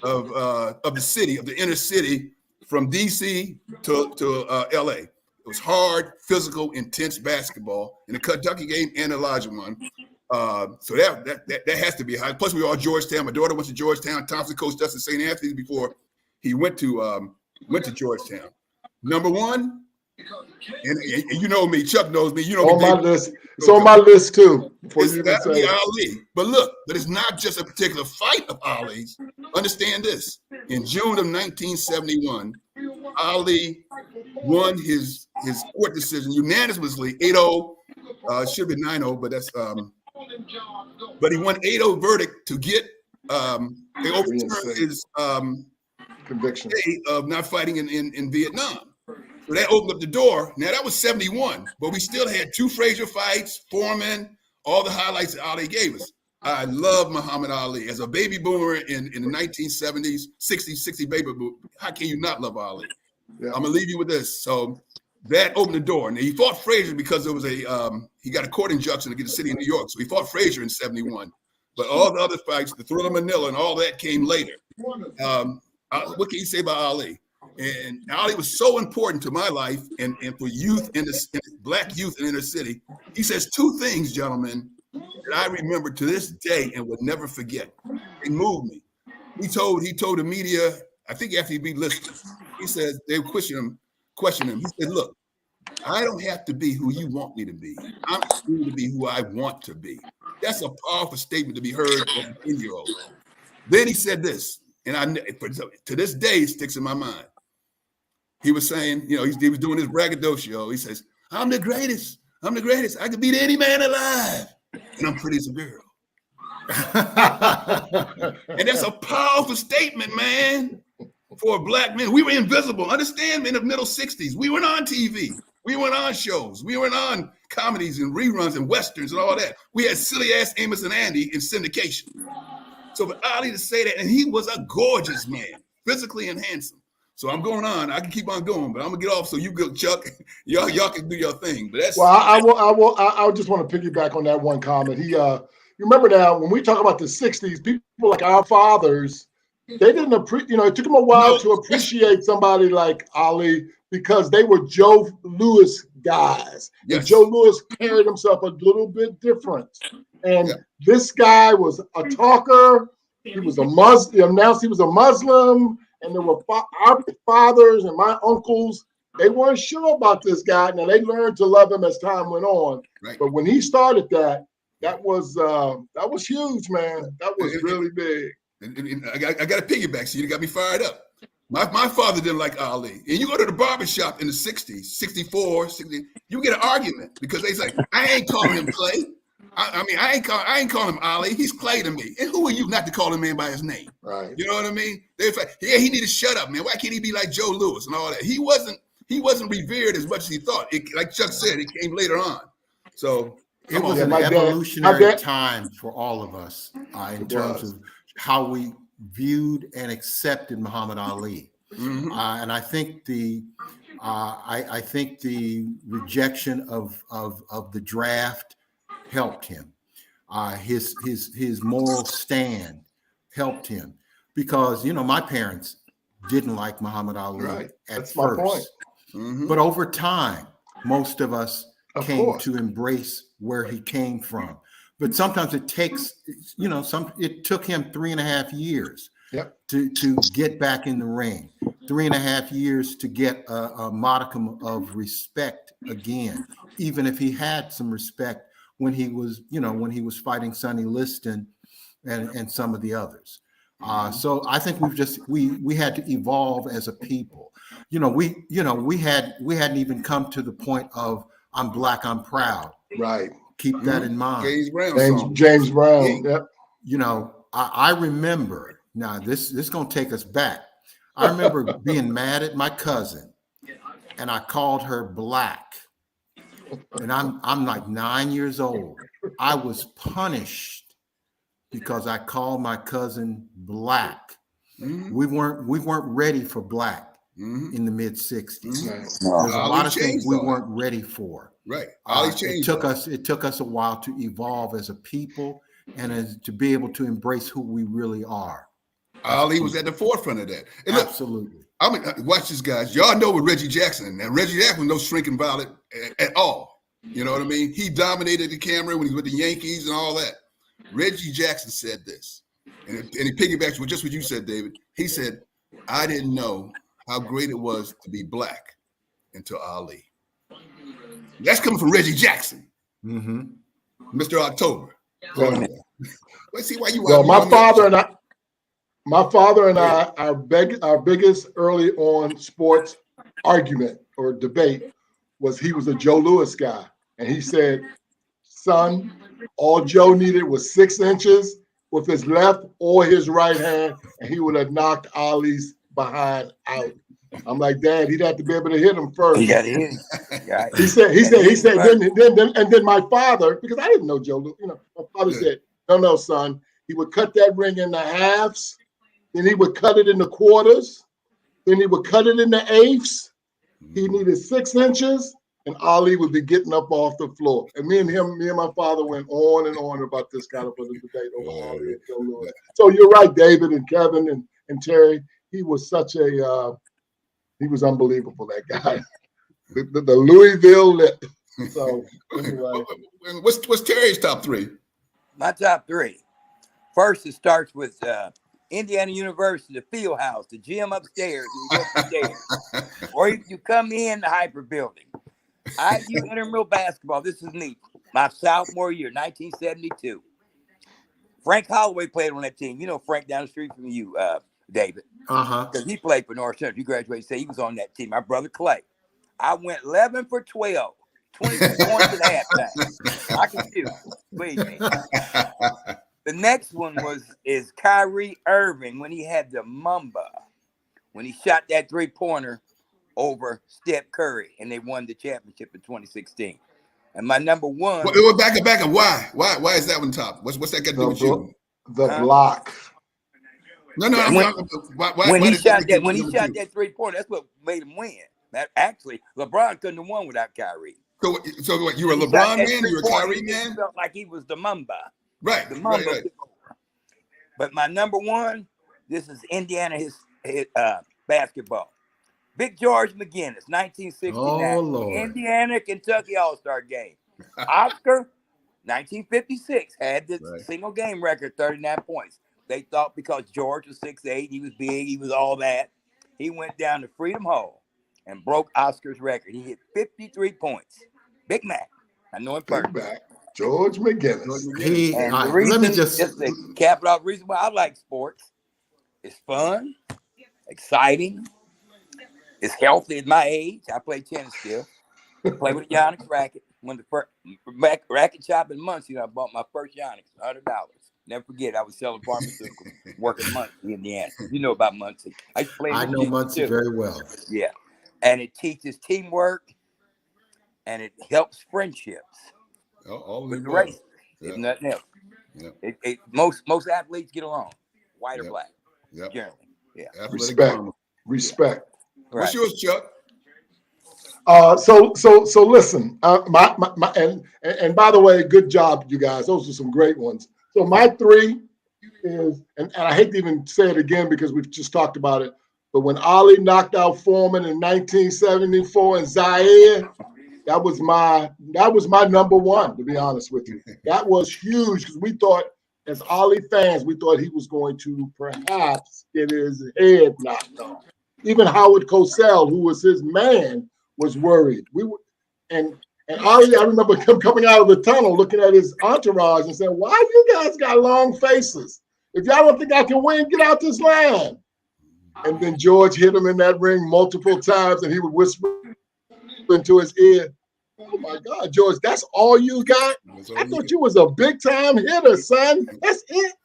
the city, of the inner city, from DC to LA. It was hard, physical, intense basketball in the Kentucky game and the Elijah one. So that has to be high. Plus, we were all Georgetown. My daughter went to Georgetown. Thompson coached us at St. Anthony's before he went to Georgetown. Number one, and you know me, Chuck knows me. You know on me, my list. It's on my list too. It's got to be Ali. But look, it's not just a particular fight of Ali's. Understand this. In June of 1971, Ali won his court decision unanimously, 8-0. Should have been 9-0, but that's but he won 8-0 verdict to get they overturned his conviction of not fighting in Vietnam. So that opened up the door. Now that was 71, but we still had 2 Frazier fights, Foreman, all the highlights that Ali gave us. I love Muhammad Ali. As a baby boomer in the 1970s, 60 baby boomer, how can you not love Ali? Yeah. I'm gonna leave you with this. So that opened the door. And he fought Frazier because there was he got a court injunction to get the city of New York. So he fought Frazier in 71. But all the other fights, the Thriller Manila and all that came later. What can you say about Ali? And Ali was so important to my life and for youth in black youth in inner city. He says 2 things, gentlemen, that I remember to this day and would never forget. It moved me. He told the media, I think after he beat Lister, he says they question him. He said, "Look, I don't have to be who you want me to be. I'm going to be who I want to be." That's a powerful statement to be heard from a 10-year-old. Then he said this, and to this day it sticks in my mind. He was saying, he was doing his braggadocio. He says, I'm the greatest. I could beat any man alive. And I'm pretty as a girl. And that's a powerful statement, man, for a black man. We were invisible. Understand, in the middle 60s, we weren't on TV. We weren't on shows. We weren't on comedies and reruns and westerns and all that. We had silly ass Amos and Andy in syndication. So for Ali to say that, and he was a gorgeous man, physically and handsome. So I'm going on. I can keep on going, but I'm gonna get off so you go, Chuck. Y'all can do your thing. But that's I just want to piggyback on that one comment. You remember now when we talk about the 60s, people like our fathers, they didn't appreciate, it took them a while to appreciate somebody like Ali because they were Joe Louis guys. Yes. And Joe Louis carried himself a little bit different. And this guy was a talker. He was a Muslim. He announced he was a Muslim. And there were our fathers and my uncles, they weren't sure about this guy. Now, they learned to love him as time went on. Right. But when he started that was huge, man. That was really big. And I got to piggyback, so you got me fired up. My father didn't like Ali. And you go to the barbershop in the 60s, 64, 60, you get an argument because they say, I ain't calling him Clay. I ain't calling him Ali. He's Clay to me. And who are you not to call a man by his name? Right. You know what I mean? They're like, he need to shut up, man. Why can't he be like Joe Louis and all that? He wasn't revered as much as he thought. Like Chuck said, it came later on. So it was an evolutionary time for all of us in terms of how we viewed and accepted Muhammad Ali. Mm-hmm. And I think the rejection of the draft helped him. His moral stand helped him because my parents didn't like Muhammad Ali at first. My point. Mm-hmm. But over time, most of us came to embrace where he came from. But sometimes it takes, it took him 3.5 years to get back in the ring, 3.5 years to get a modicum of respect again, even if he had some respect when he was fighting Sonny Liston and some of the others. So I think we had to evolve as a people. We hadn't even come to the point of I'm black, I'm proud. Right. Keep that in mind. James Brown. Yep. I remember, now this is going to take us back. I remember being mad at my cousin and I called her black. And I'm like 9 years old. I was punished because I called my cousin black. We weren't ready for black in the mid 60s. Right. There's a lot of things we weren't ready for. Right. Ali changed. It took us a while to evolve as a people and to be able to embrace who we really are. Ali was at the forefront of that. And look, absolutely. I mean, watch this, guys. Y'all know with Reggie Jackson. Now, Reggie Jackson was no shrinking violet at all. You know what I mean? He dominated the camera when he was with the Yankees and all that. Reggie Jackson said this, and he piggybacks with just what you said, David. He said, "I didn't know how great it was to be black until Ali." That's coming from Reggie Jackson, Mr. October. Right. Let's see why you. Well, my father and I, our biggest early on sports argument or debate was he was a Joe Louis guy, and he said, "Son, all Joe needed was 6 inches with his left or his right hand, and he would have knocked Ali's behind out." I'm like, "Dad, he'd have to be able to hit him first." He got hit. Yeah. He said. Then my father, because I didn't know Joe Louis, my father said, "No, son." He would cut that ring into halves, then he would cut it into quarters, then he would cut it into eighths. He needed 6 inches, and Ali would be getting up off the floor. And me and my father went on and on about this kind of a debate over Ali and Joe Louis. So you're right, David and Kevin and Terry. He was such a he was unbelievable, that guy. The Louisville lip. So anyway. What's Terry's top 3? My top 3. First, it starts with Indiana University, the field house, the gym upstairs, and you go upstairs. Or you come in the Hyper building. IU intramural basketball. This is neat. My sophomore year, 1972. Frank Holloway played on that team. You know Frank down the street from you, David. Because he played for North Central. You graduated, say he was on that team. My brother Clay. I went 11 for 12. 22 points at halftime. I can shoot. Believe me. The next one is Kyrie Irving when he had the Mamba, when he shot that 3-pointer over Steph Curry, and they won the championship in 2016. And my number 1. Well, back up. Why is that one top? What's that got to do with you? The block. No. When he shot that 3-pointer, that's what made him win. Actually, LeBron couldn't have won without Kyrie. So what? You were a LeBron man? You were a Kyrie man? Felt like he was the Mamba. Right. The Mamba. Right. But my number 1, this is Indiana his basketball. Big George McGinnis, 1969. Oh, Lord. Indiana, Kentucky All-Star game. Oscar, 1956, had the single game record, 39 points. They thought because George was 6'8", he was big, he was all that. He went down to Freedom Hall and broke Oscar's record. He hit 53 points. Big Mac. I know him personally. George McGinnis. Let me just the capital reason why I like sports. It's fun, exciting. It's healthy at my age. I play tennis still. Play with a Yonex racket. When the first racket shop in Muncie, I bought my first Yonex, $100. Never forget, I was selling pharmaceuticals, working Muncie, Indiana. You know about Muncie. I know Muncie very well. Yeah. And it teaches teamwork, and it helps friendships. All with the race, if nothing else. Yeah. Most athletes get along, white or black. Generally. Yeah. Respect. Right. What's yours, Chuck? So listen. And by the way, good job, you guys. Those are some great ones. So my 3 is, and I hate to even say it again because we've just talked about it, but when Ali knocked out Foreman in 1974 in Zaire, that was my number 1, to be honest with you. That was huge because we thought, as Ali fans, we thought he was going to perhaps get his head knocked off. Even Howard Cosell, who was his man, was worried. And Ali, I remember him coming out of the tunnel, looking at his entourage and saying, "Why you guys got long faces? If y'all don't think I can win, get out this land." And then George hit him in that ring multiple times, and he would whisper into his ear, "Oh my God, George, that's all you got? I thought you was a big-time hitter, son. That's it."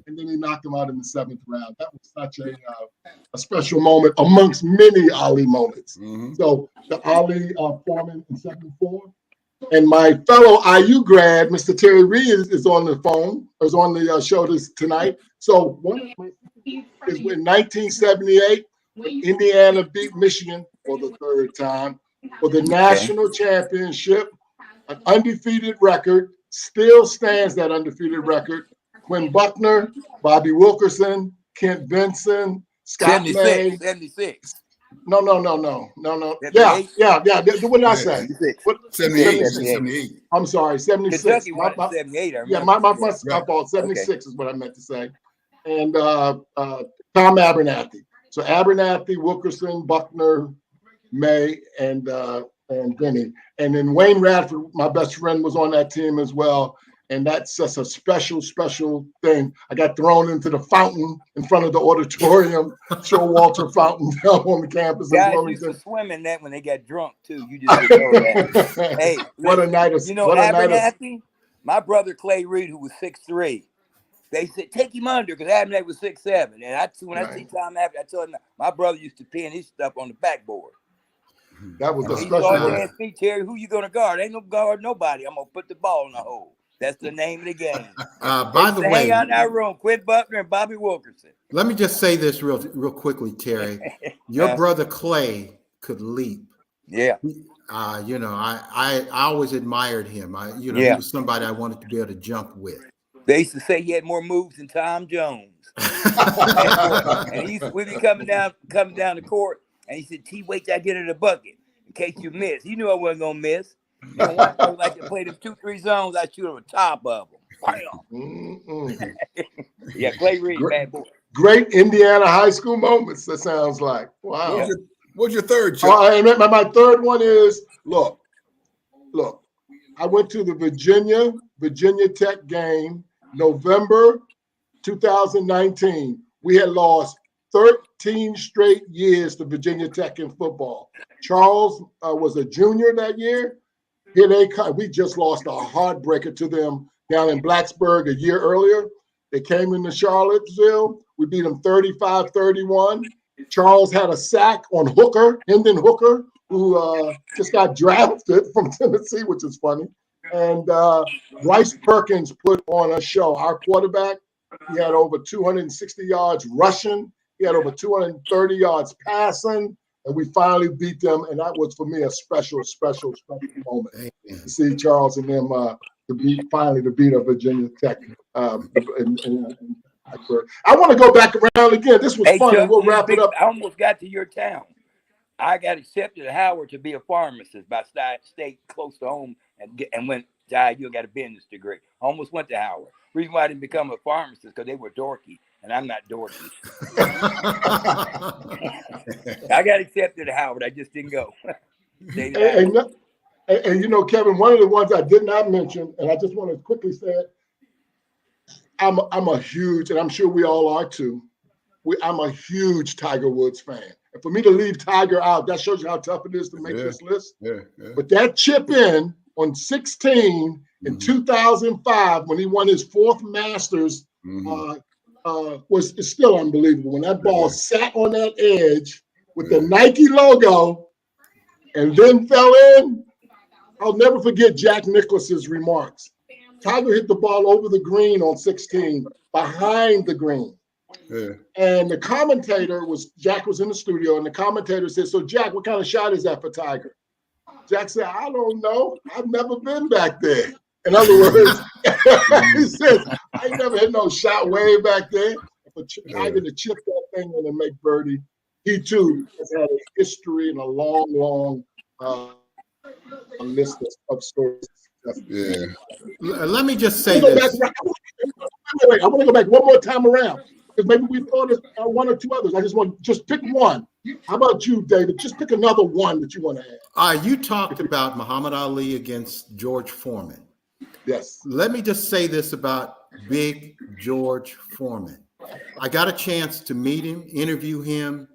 And then he knocked him out in the 7th round. That was such a special moment amongst many Ali moments. So the Ali Foreman in 74. And my fellow IU grad, Mr. Terry Reed, is on the phone, is on the show tonight. So one of my is in 1978, when Indiana beat Michigan for the third time for the national championship. An undefeated record, still stands that undefeated record. Quinn Buckner, Bobby Wilkerson, Kent Benson, Scott 76, May. 76. No. Yeah. What did I say? 76. What? 78. 78. I'm sorry, 76. Kentucky won in 78. I remember. My fault. 76 is what I meant to say. And Tom Abernathy. So Abernathy, Wilkerson, Buckner, May, and Benny. And then Wayne Radford, my best friend, was on that team as well. And that's just a special, special thing. I got thrown into the fountain in front of the auditorium, Showalter Fountain down on the campus. Guys used to swim in that when they got drunk too. You just didn't know that. Hey, what a night of, you know Abernathy? My brother Clay Reed, who was 6'3", they said take him under because Abernathy was 6'7". And when I see Tom Abernathy, I told him my brother used to pin his stuff on the backboard. That was the He special started one. asking me, Terry, who you gonna guard? Ain't no guard nobody. I'm gonna put the ball in the hole. That's the name of the game. By the way, hang out in our room, Quinn Buckner and Bobby Wilkerson. Let me just say this real quickly, Terry. Your brother Clay could leap. Yeah. I always admired him. He was somebody I wanted to be able to jump with. They used to say he had more moves than Tom Jones. And we'd be coming down the court, and he said, T, wait till I get in the bucket in case you miss. He knew I wasn't gonna miss. One I like to play them 2-3 zones, I shoot on the top of them. Yeah, Clay Reed, bad boy. Great Indiana high school moments, that sounds like. Wow. What's your third, Chuck? My third one is, look, I went to the Virginia Tech game, November 2019. We had lost 13 straight years to Virginia Tech in football. Charles was a junior that year. Here they come. We just lost a heartbreaker to them down in Blacksburg a year earlier. They came into Charlottesville. We beat them 35-31. Charles had a sack on Hendon Hooker, who just got drafted from Tennessee, which is funny. And Bryce Perkins put on a show. Our quarterback, he had over 260 yards rushing. He had over 230 yards passing. And we finally beat them. And that was, for me, a special moment to see Charles and them finally beat up Virginia Tech. I want to go back around again. This was fun. Chuck, we'll wrap it up. I almost got to your town. I got accepted at Howard to be a pharmacist by state close to home and went, you got a business degree. I almost went to Howard. Reason why I didn't become a pharmacist because they were dorky, and I'm not dorky. I got accepted at Howard. I just didn't go. And you know, Kevin, one of the ones I did not mention, and I just want to quickly say it, I'm a huge, and I'm sure we all are too, I'm a huge Tiger Woods fan. And for me to leave Tiger out, that shows you how tough it is to make this list. Yeah. But that chip in on 16 in 2005, when he won his fourth Masters, is still unbelievable. When that ball sat on that edge with the Nike logo and then fell in, I'll never forget Jack Nicklaus's remarks. Tiger hit the ball over the green on 16, behind the green. Yeah. And the commentator Jack was in the studio, and the commentator said, so Jack, what kind of shot is that for Tiger? Jack said, I don't know. I've never been back there. In other words, he says, I never hit no shot way back there. For Tiger to chip that thing in and make birdie, he too has had a history and a long list of stories. Yeah. Let me just say this. Wait, I want to go back one more time around because maybe we thought of one or two others. I just want to pick one. How about you, David? Just pick another one that you want to add. You talked about Muhammad Ali against George Foreman. Yes. Let me just say this about Big George Foreman. I got a chance to meet him, interview him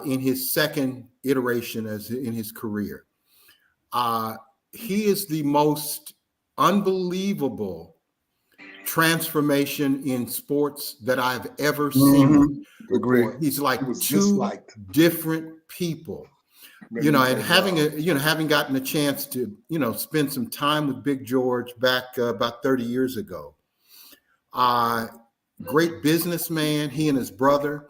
in his second iteration in his career. He is the most unbelievable transformation in sports that I've ever seen. Agree. He's like two different people. And having gotten a chance to, spend some time with Big George back about 30 years ago. great businessman. He and his brother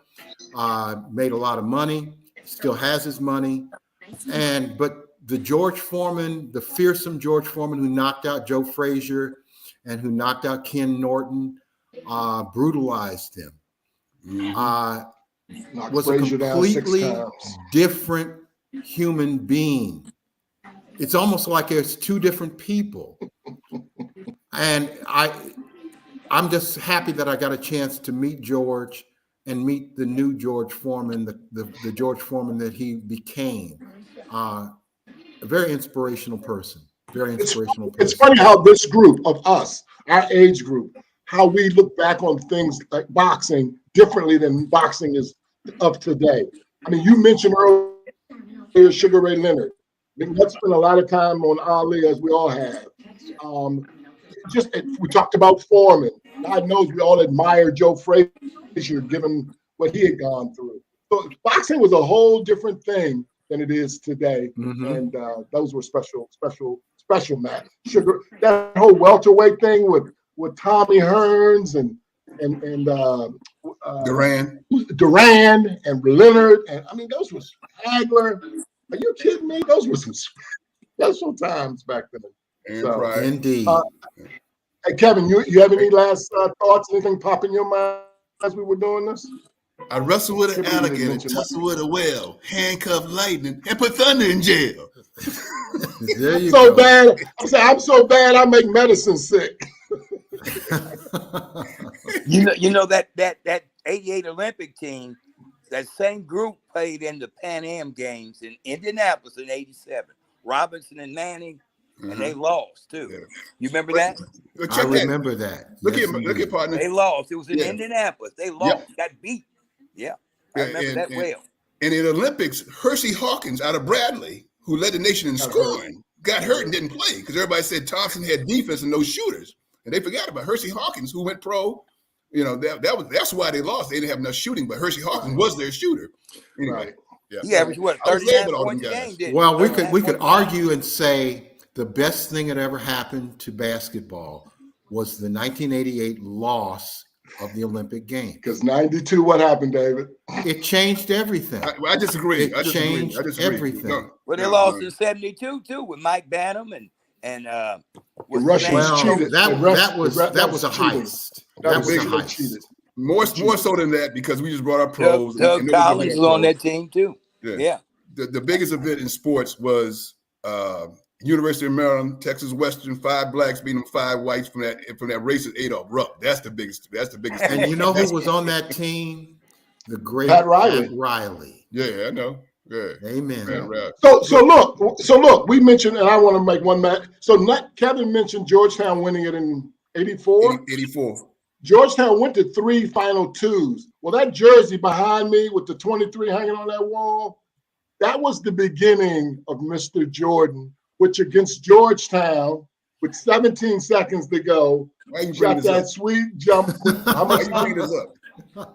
made a lot of money, still has his money. But the George Foreman, the fearsome George Foreman who knocked out Joe Frazier and who knocked out Ken Norton, brutalized him. Was a completely different human being. It's almost like it's two different people. And I'm just happy that I got a chance to meet George and meet the new George Foreman, the George Foreman that he became. A very inspirational person. Very inspirational person. It's funny how this group of us, our age group, how we look back on things like boxing differently than boxing is of today. I mean, you mentioned earlier Sugar Ray Leonard. I mean, let's spend a lot of time on Ali, as we all have. We talked about Foreman. God knows we all admire Joe Frazier, given what he had gone through. So boxing was a whole different thing than it is today, and those were special matches. Sugar, that whole welterweight thing with Tommy Hearns and Duran and Leonard, and I mean those was Hagler. Are you kidding me? Those were some special times back then. So, indeed. Hey Kevin, you have any last thoughts? Anything pop in your mind as we were doing this? I wrestle with an alligator, tussle with a whale, handcuff lightning, and put thunder in jail. There you so go. bad. I'm so bad I make medicine sick. You know that 88 Olympic team, that same group played in the Pan Am Games in Indianapolis in '87. Robinson and Manning, and they lost too. Yeah. You remember that? I remember that. Look at partner. They lost. It was in Indianapolis. They lost. Got beat. Yeah, I remember that well. And in the Olympics, Hershey Hawkins out of Bradley, who led the nation in scoring, got hurt and didn't play because everybody said Thompson had defense and no shooters, and they forgot about Hershey Hawkins, who went pro. You know that's why they lost. They didn't have enough shooting, but Hershey Hawkins was their shooter. Anyway, he averaged what 39 points a game. Well, we could argue and say the best thing that ever happened to basketball was the 1988 loss of the Olympic Games. Because 92, what happened, David? It changed everything. I disagree. It changed everything. No. Well, they lost in '72 too with Mike Bantam and the Russians cheated. That was a heist. That was a heist. More so than that because we just brought our pros. Doug Collins was on that team too. Yeah. The biggest event in sports was University of Maryland, Texas Western, 5 blacks beating 5 whites from that racist Adolph Rupp. That's the biggest. And you know who was on that team? The great Pat Riley. Yeah, I know. Yeah. Amen. So look, we mentioned, and I want to make one match. So Kevin mentioned Georgetown winning it in 84. 84. Georgetown went to 3 Final Twos. Well, that jersey behind me with the 23 hanging on that wall, that was the beginning of Mr. Jordan, which against Georgetown, with 17 seconds to go, got that sweet jump. How much you bring this up?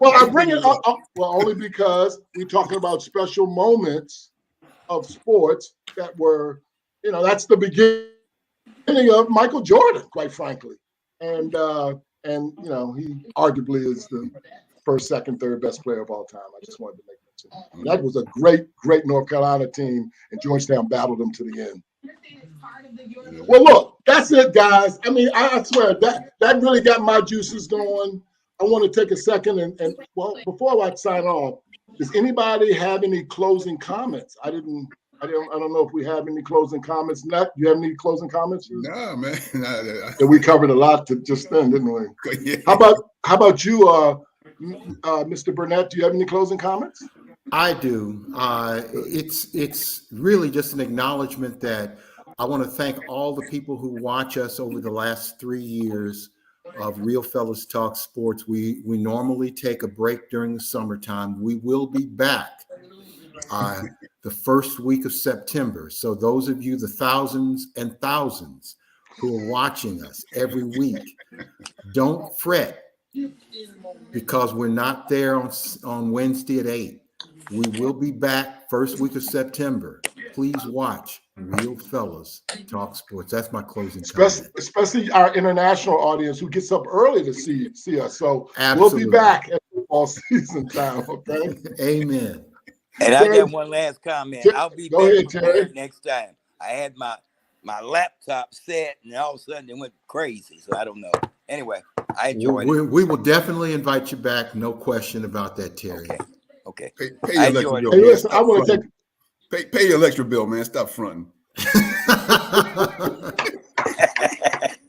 Well, I bring it up only because we're talking about special moments of sports that were, that's the beginning of Michael Jordan, quite frankly. And he arguably is the first, second, third best player of all time. I just wanted to make mention. And that was a great North Carolina team, and Georgetown battled them to the end. Well, look, that's it, guys. I mean, I swear that really got my juices going. I want to take a second and before I sign off, does anybody have any closing comments? I don't know if we have any closing comments. Nat, do you have any closing comments? No, man. We covered a lot just then, didn't we? Yeah. How about you, Mr. Burnett? Do you have any closing comments? I do. It's really just an acknowledgement that I want to thank all the people who watch us over the last 3 years of Real Fellas Talk Sports. We normally take a break during the summertime. We will be back the first week of September. So those of you, the thousands and thousands who are watching us every week, don't fret because we're not there on Wednesday at 8. We will be back first week of September. Please watch Real Fellas Talk Sports. That's my closing comment. Especially our international audience who gets up early to see us. So Absolutely. We'll be back at football season time, okay? Amen. And I got one last comment. I'll be better prepared next time. I had my laptop set, and all of a sudden it went crazy. So I don't know. Anyway, I enjoyed it. We will definitely invite you back. No question about that, Terry. Okay. Pay your electric bill. Hey, listen, I want to pay your electric bill, man. Stop fronting.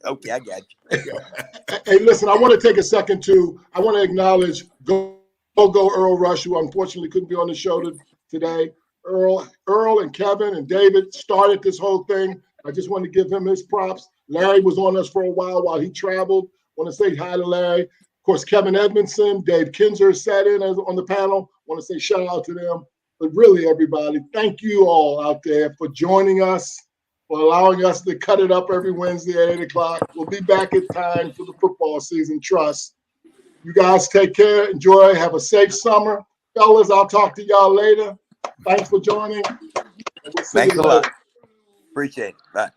Okay, I got you. Hey, listen, I want to take a second I want to acknowledge Go Earl Rush, who unfortunately couldn't be on the show today. Earl and Kevin and David started this whole thing. I just want to give him his props. Larry was on us for a while he traveled. Want to say hi to Larry. Of course, Kevin Edmondson, Dave Kinzer sat in on the panel. Want to say shout out to them. But really, everybody, thank you all out there for joining us, for allowing us to cut it up every Wednesday at 8 o'clock. We'll be back in time for the football season, trust. You guys take care. Enjoy. Have a safe summer. Fellas, I'll talk to y'all later. Thanks for joining. Thanks a lot. Appreciate it. Bye.